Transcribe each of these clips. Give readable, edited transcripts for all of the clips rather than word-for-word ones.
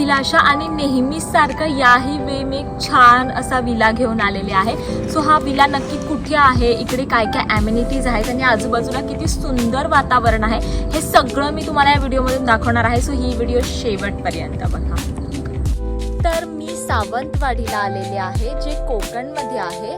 अभिलाषा आणि नेहमीच सारखं याही वे मी छान असा विला घेऊन आलेले आहे. सो हा विला नक्की कुठे आहे, इकडे काय काय ॲम्युनिटीज आहेत आणि आजूबाजूला किती सुंदर वातावरण आहे, हे सगळं मी तुम्हाला या व्हिडिओमधून दाखवणार आहे. सो ही व्हिडिओ शेवटपर्यंत बघा. तर मी सावंतवाडीला आलेले आहे, जे कोकणमध्ये आहे.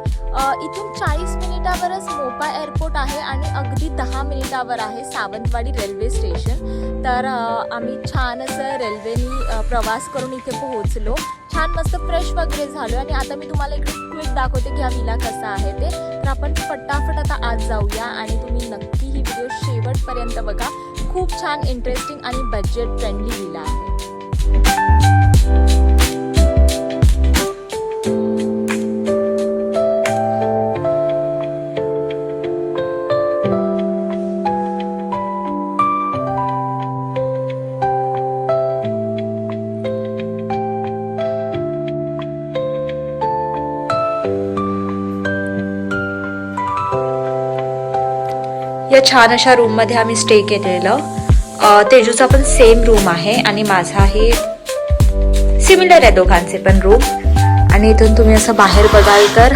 इथून 40 मिनिटावरच मोपा एअरपोर्ट आहे आणि अगदी 10 मिनिटावर आहे सावंतवाडी रेल्वे स्टेशन. तर आम्ही छान असं रेल्वेनी प्रवास करून इथे पोहोचलो. छान मस्त फ्रेश वगैरे झालो आणि आता मी तुम्हाला इकडे क्विक दाखवते की हा विला कसा आहे ते. तर आपण फटाफट आता आज जाऊया आणि तुम्ही नक्की ही व्हिडिओ शेवटपर्यंत बघा. खूप छान इंटरेस्टिंग आणि बजेट फ्रेंडली विला आहे. या छान अशा रूम मध्ये आम्ही स्टे केलेलं. तेजूचा पण सेम रूम आहे आणि माझाही सिमिलर आहे, दोघांचे पण रूम. आणि इथून तुम्ही असं बाहेर बघाल तर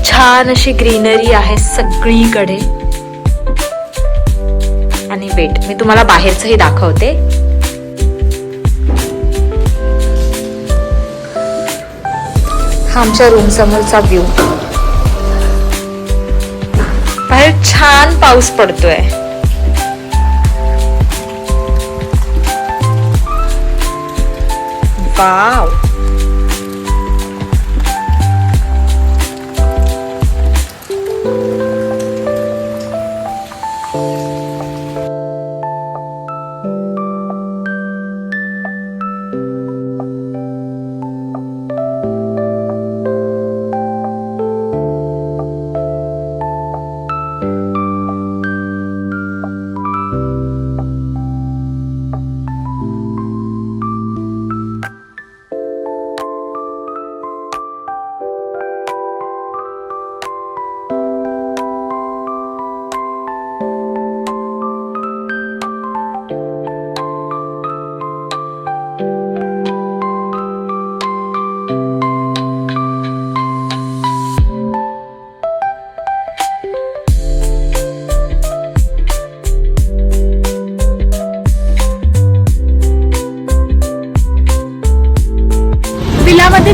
छान अशी ग्रीनरी आहे सगळीकडे. आणि वेट, मी तुम्हाला बाहेरचंही दाखवते. हा आमच्या रूम समोरचा व्ह्यू. बाहेर छान पाऊस पडतोय. वाव,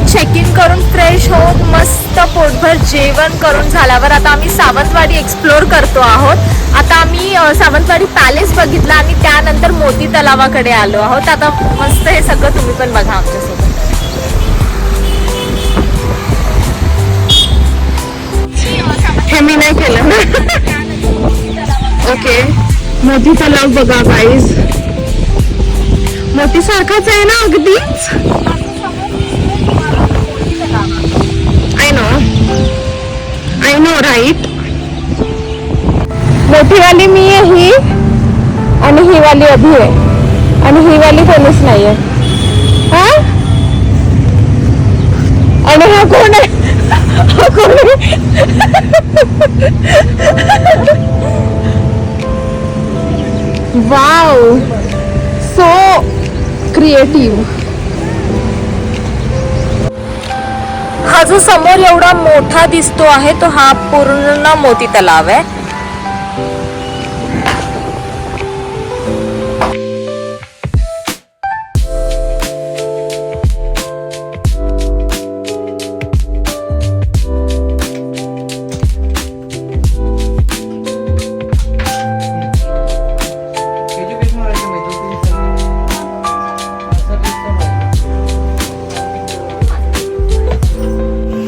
चेक इन करून फ्रेश होऊन मस्त पोटभर जेवण करून झाल्यावर आता आम्ही सावंतवाडी एक्सप्लोर करतो आहोत. आता आम्ही सावंतवाडी पॅलेस बघितला आणि त्यानंतर मोती तलावाकडे आलो आहोत. आता मस्त हे सगळं तुम्ही पण बघा आमच्यासोबत. हे मी नाही केलं. ओके, मोती तलाव बघा गाईज. मोती सारखाच आहे ना अगदीच. I know right. मोठी वाली मी आहे ही आणि ही वाली अभी आहे आणि ही वाली कोणीच नाहीये. हा, आणि हा कोण आहे? हा कोण आहे? Wow, so creative. हा जो समोर एवढा मोठा दिसतो आहे तो हा पूर्ण मोती तलाव आहे.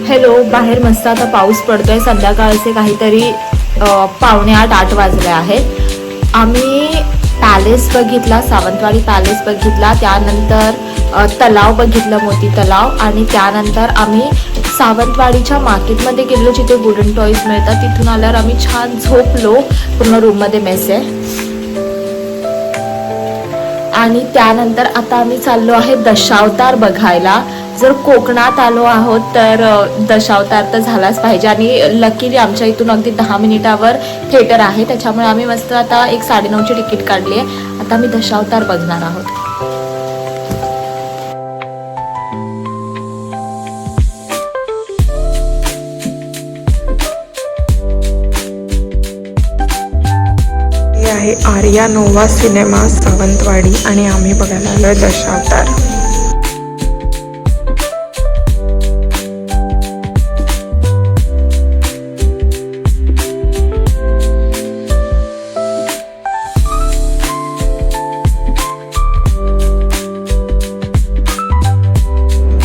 हॅलो, बाहेर मस्त आता पाऊस पडतोय. संध्याकाळचे काहीतरी 7:45-8 वाजले आहेत. आम्ही पॅलेस बघितला, सावंतवाडी पॅलेस बघितला, त्यानंतर तलाव बघितलं, मोती तलाव. आणि त्यानंतर आम्ही सावंतवाडीच्या मार्केटमध्ये गेलो जिथे वुडन टॉईज मिळतात. तिथून आल्यावर आम्ही छान झोपलो. पूर्ण रूममध्ये मेस आहे. आणि त्यानंतर आता आम्ही चाललो आहे दशावतार बघायला. जर कोकणात आलो आहोत तर दशावतार तर झालाच पाहिजे. आणि लकीली आमच्या इथून अगदी 10 मिनिटावर थिएटर आहे, त्याच्यामुळे आम्ही मस्त आता 1:9:30ची तिकीट काढली आहे. आता आम्ही दशावतार बघणार आहोत. आहे आर्या नोवा सिनेमा सावंतवाडी आणि आम्ही बघायला आलोय दशावतार.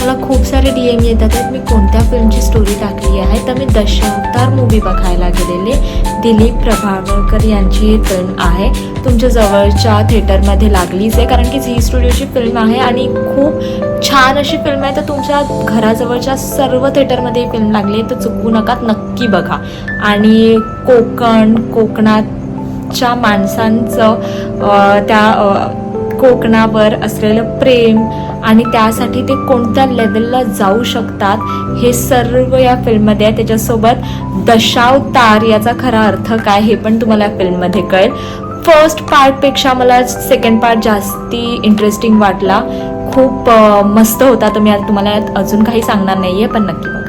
मला खूप सारे DM येतात आहेत मी कोणत्या फिल्मची स्टोरी टाकली आहे. तर मी दशावतार मूवी बघायला गेलेले. दिलीप प्रभावळकर यांची ही फिल्म आहे. तुमच्या जवळच्या थिएटरमध्ये लागलीच आहे कारण की झी स्टुडिओची फिल्म आहे आणि खूप छान अशी फिल्म आहे. तर तुमच्या घराजवळच्या सर्व थिएटरमध्ये ही फिल्म लागली आहे तर चुकवू नका, नक्की बघा. आणि कोकणाच्या माणसांचं त्या कोकणावर असलेलं प्रेम आणि त्यासाठी ते कोणत्या लेवलला जाऊ शकतात हे सर्व या फिल्ममध्ये आहे. त्याच्यासोबत दशावतार याचा खरा अर्थ काय हे पण तुम्हाला या फिल्ममध्ये कळेल. फर्स्ट पार्टपेक्षा मला सेकंड पार्ट जास्ती इंटरेस्टिंग वाटला. खूप मस्त होता. तर मी आता तुम्हाला यात अजून काही सांगणार नाही आहे पण नक्की बघा.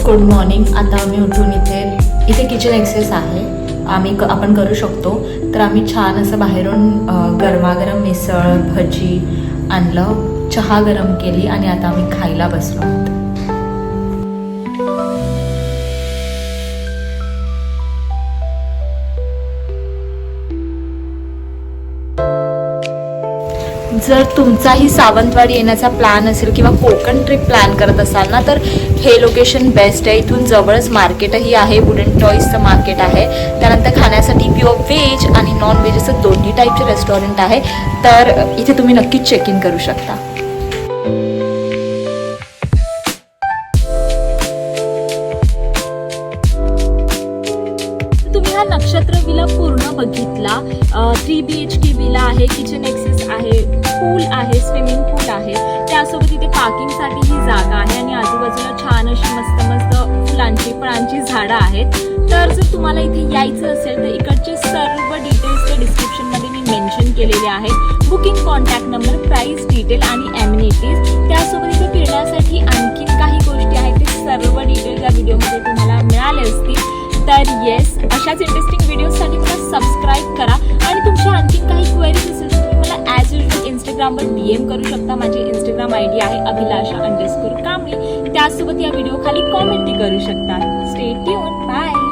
Good morning. आता आम्ही उठून इथे किचन एक्सेस आहे आपण करू शकतो. तर आम्ही छान असं बाहेरून गरमागरम मिसळ भजी आणलं, चहा गरम केली आणि आता आम्ही खायला बसलो आहोत. जर तुमचाही सावंतवाडी येण्याचा प्लॅन असेल किंवा कोकण ट्रिप प्लॅन करत असाल ना तर हे लोकेशन बेस्ट आहे. इथून जवळच मार्केटही आहे, वुडन टॉईजचं मार्केट आहे. त्यानंतर खाण्यासाठी प्युअर व्हेज आणि नॉन व्हेज असं दोन्ही टाईपचे रेस्टॉरंट आहे. तर इथे तुम्ही नक्कीच चेक इन करू शकता. तुम्ही हा नक्षत्र विला पूर्ण बघितला. 3 BHK विला आहे, किचन एक्सेस आहे, पूल आहे, स्विमिंग पूल आहे, त्यासोबत इथे पार्किंगसाठी ही जागा आहे आणि आजूबाजूला छान अशी मस्त फुलांची फळांची झाडं आहेत. तर जर तुम्हाला इथे यायचं असेल तर इकडचे सर्व डिटेल्स त्या डिस्क्रिप्शनमध्ये मी मेन्शन केलेले आहेत. Booking, contact number, price detail आणि ॲम्युनिटीज. त्यासोबत इथे फिरण्यासाठी आणखीन काही गोष्टी आहेत ते सर्व डिटेल्स या व्हिडिओमध्ये तुम्हाला मिळाले असतील. तर येस, अशाच इंटरेस्टिंग व्हिडिओसाठी मला सबस्क्राईब करा आणि तुमच्या आणखीन काही क्वेरीज असेल तर तुम्ही मला ॲज युजल इंस्टाग्रामवर DM करू शकता. माझी इंस्टाग्राम ID आहे अभिलाषा_कांबळी. त्यासोबत या व्हिडिओ खाली कॉमेंटही करू शकता. Stay tune. बाय.